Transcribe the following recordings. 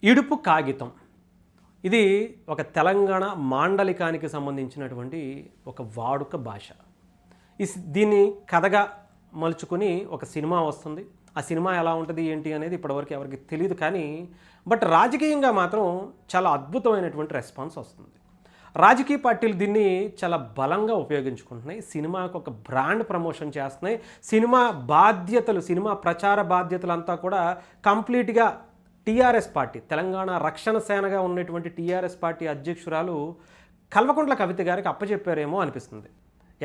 ఇడుపు కాగితం ఇది ఒక తెలంగాణ మాండలికానికి సంబంధించినటువంటి ఒక వాడుక భాష. దీన్ని కథగా మలుచుకొని ఒక సినిమా వస్తుంది. ఆ సినిమా ఎలా ఉంటుంది ఏంటి అనేది ఇప్పటివరకు ఎవరికి తెలియదు, కానీ బట్ రాజకీయంగా మాత్రం చాలా అద్భుతమైనటువంటి రెస్పాన్స్ వస్తుంది. రాజకీయ పార్టీలు దీన్ని చాలా బలంగా ఉపయోగించుకుంటున్నాయి. సినిమాకు ఒక బ్రాండ్ ప్రమోషన్ చేస్తున్నాయి. సినిమా బాధ్యతలు, సినిమా ప్రచార బాధ్యతలు అంతా కూడా కంప్లీట్గా టీఆర్ఎస్ పార్టీ, తెలంగాణ రక్షణ సేనగా ఉన్నటువంటి టీఆర్ఎస్ పార్టీ అధ్యక్షురాలు కల్వకుంట్ల కవిత గారికి అప్పచెప్పారేమో అనిపిస్తుంది.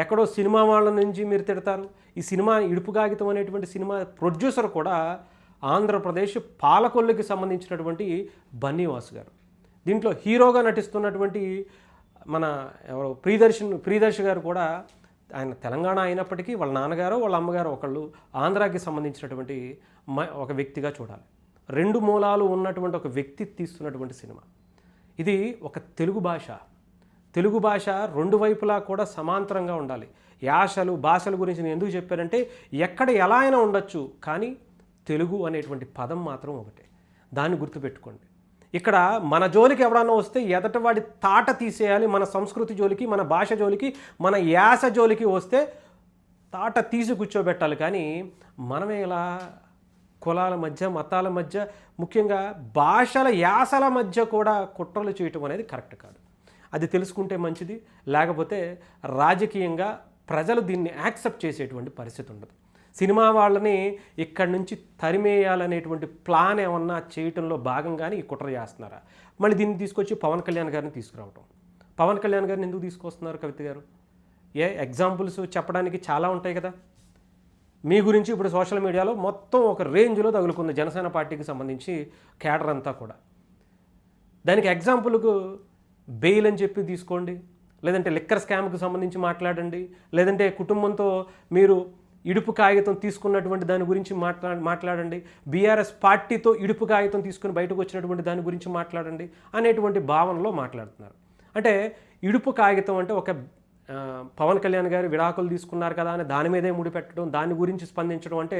ఎక్కడో సినిమా వాళ్ళ నుంచి మీరు తిడతారు. ఈ సినిమా ఇడుపు కాగితం అనేటువంటి సినిమా ప్రొడ్యూసర్ కూడా ఆంధ్రప్రదేశ్ పాలకొల్లుకి సంబంధించినటువంటి బన్నీవాసు గారు. దీంట్లో హీరోగా నటిస్తున్నటువంటి మన ఎవరో ప్రియదర్శి గారు కూడా ఆయన తెలంగాణ అయినప్పటికీ వాళ్ళ నాన్నగారు వాళ్ళ అమ్మగారు ఒకళ్ళు ఆంధ్రాకి సంబంధించినటువంటి ఒక వ్యక్తిగా చూడాలి. రెండు మూలాలు ఉన్నటువంటి ఒక వ్యక్తి తీస్తున్నటువంటి సినిమా ఇది. ఒక తెలుగు భాష రెండు వైపులా కూడా సమాంతరంగా ఉండాలి. భాషల గురించి నేను ఎందుకు చెప్పానంటే ఎక్కడ ఎలా అయినా ఉండొచ్చు, కానీ తెలుగు అనేటువంటి పదం మాత్రం ఒకటే. దాన్ని గుర్తుపెట్టుకోండి. ఇక్కడ మన జోలికి ఎవడన్నా వస్తే ఎదటివాడి తాట తీసేయాలి. మన సంస్కృతి జోలికి, మన భాష జోలికి, మన యాస జోలికి వస్తే తాట తీసి కూర్చోబెట్టాలి. కానీ మనమే ఇలా కులాల మధ్య, మతాల మధ్య, ముఖ్యంగా భాషల యాసల మధ్య కూడా కుట్రలు చేయటం అనేది కరెక్ట్ కాదు. అది తెలుసుకుంటే మంచిది. లేకపోతే రాజకీయంగా ప్రజలు దీన్ని యాక్సెప్ట్ చేసేటువంటి పరిస్థితి ఉండదు. సినిమా వాళ్ళని ఇక్కడి నుంచి తరిమేయాలనేటువంటి ప్లాన్ ఏమన్నా చేయటంలో భాగంగానే ఈ కుట్ర చేస్తున్నారా? మళ్ళీ దీన్ని తీసుకొచ్చి పవన్ కళ్యాణ్ గారిని తీసుకురావటం. పవన్ కళ్యాణ్ గారిని ఎందుకు తీసుకొస్తున్నారు కవిత గారు? ఎగ్జాంపుల్స్ చెప్పడానికి చాలా ఉంటాయి కదా. మీ గురించి ఇప్పుడు సోషల్ మీడియాలో మొత్తం ఒక రేంజ్లో తగులుకుంది జనసేన పార్టీకి సంబంధించి క్యాడర్ అంతా కూడా. దానికి ఎగ్జాంపుల్కు బెయిల్ అని చెప్పి తీసుకోండి, లేదంటే లిక్కర్ స్కామ్కి సంబంధించి మాట్లాడండి, లేదంటే కుటుంబంతో మీరు ఇడుపు కాగితం తీసుకున్నటువంటి దాని గురించి మాట్లాడండి, బీఆర్ఎస్ పార్టీతో ఇడుపు కాగితం తీసుకుని బయటకు వచ్చినటువంటి దాని గురించి మాట్లాడండి అనేటువంటి భావనలో మాట్లాడుతున్నారు. అంటే ఇడుపు కాగితం అంటే ఒక పవన్ కళ్యాణ్ గారు విడాకులు తీసుకున్నారు కదా అని దాని మీదే ముడిపెట్టడం, దాని గురించి స్పందించడం అంటే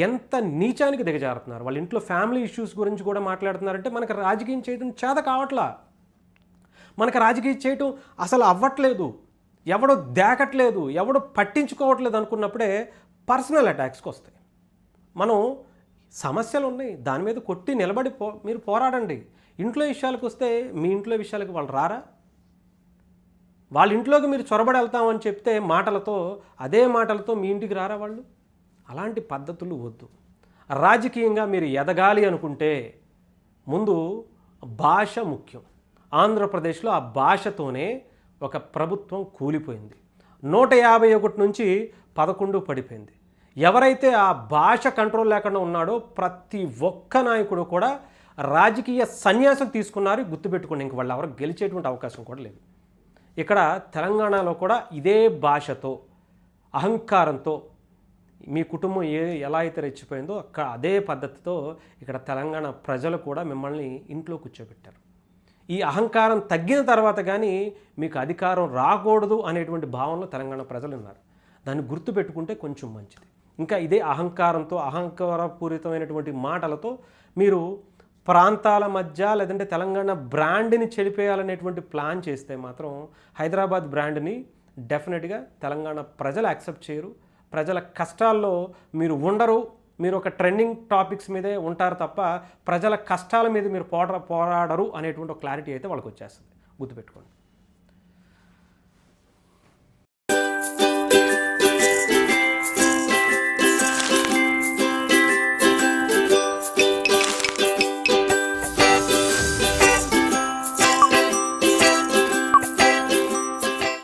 ఎంత నీచానికి దిగజారుతున్నారు. వాళ్ళ ఇంట్లో ఫ్యామిలీ ఇష్యూస్ గురించి కూడా మాట్లాడుతున్నారంటే మనకు రాజకీయం చేయడం చేత కావట్లా, మనకు రాజకీయం చేయటం అసలు అవ్వట్లేదు, ఎవడో దేకట్లేదు, ఎవడో పట్టించుకోవట్లేదు అనుకున్నప్పుడే పర్సనల్ అటాక్స్కి వస్తాయి. మనం సమస్యలు ఉన్నాయి, దాని మీద కొట్టి నిలబడి మీరు పోరాడండి. ఇంట్లో విషయాలకు వస్తే మీ ఇంట్లో విషయాలకు వాళ్ళు రారా? వాళ్ళ ఇంట్లోకి మీరు చొరబడి వెళ్తామని చెప్తే అదే మాటలతో మీ ఇంటికి రారా వాళ్ళు? అలాంటి పద్ధతులు వద్దు. రాజకీయంగా మీరు ఎదగాలి అనుకుంటే ముందు భాష ముఖ్యం. ఆంధ్రప్రదేశ్లో ఆ భాషతోనే ఒక ప్రభుత్వం కూలిపోయింది. 151 నుంచి 11 పడిపోయింది. ఎవరైతే ఆ భాష కంట్రోల్ లేకుండా ఉన్నాడో ప్రతి ఒక్క నాయకుడు కూడా రాజకీయ సన్యాసం తీసుకున్నారు. గుర్తుపెట్టుకోండి, ఇంక వాళ్ళు ఎవరు గెలిచేటువంటి అవకాశం కూడా లేదు. ఇక్కడ తెలంగాణలో కూడా ఇదే భాషతో, అహంకారంతో మీ కుటుంబం ఎలా అయితే రెచ్చిపోయిందో అదే పద్ధతితో ఇక్కడ తెలంగాణ ప్రజలు కూడా మిమ్మల్ని ఇంట్లో కూర్చోబెట్టారు. ఈ అహంకారం తగ్గిన తర్వాత కానీ మీకు అధికారం రాకూడదు అనేటువంటి భావనలో తెలంగాణ ప్రజలు ఉన్నారు. దాన్ని గుర్తుపెట్టుకుంటే కొంచెం మంచిది. ఇంకా ఇదే అహంకారంతో, అహంకారపూరితమైనటువంటి మాటలతో మీరు ప్రాంతాల మధ్య లేదంటే తెలంగాణ బ్రాండ్ని చెడిపేయాలనేటువంటి ప్లాన్ చేస్తే మాత్రం హైదరాబాద్ బ్రాండ్ని డెఫినెట్గా తెలంగాణ ప్రజలు యాక్సెప్ట్ చేయరు. ప్రజల కష్టాల్లో మీరు ఉండరు. మీరు ఒక ట్రెండింగ్ టాపిక్స్ మీదే ఉంటారు తప్ప ప్రజల కష్టాల మీద మీరు పోరాడరు అనేటువంటి ఒక క్లారిటీ అయితే వాళ్ళకి వచ్చేస్తుంది. గుర్తుపెట్టుకోండి.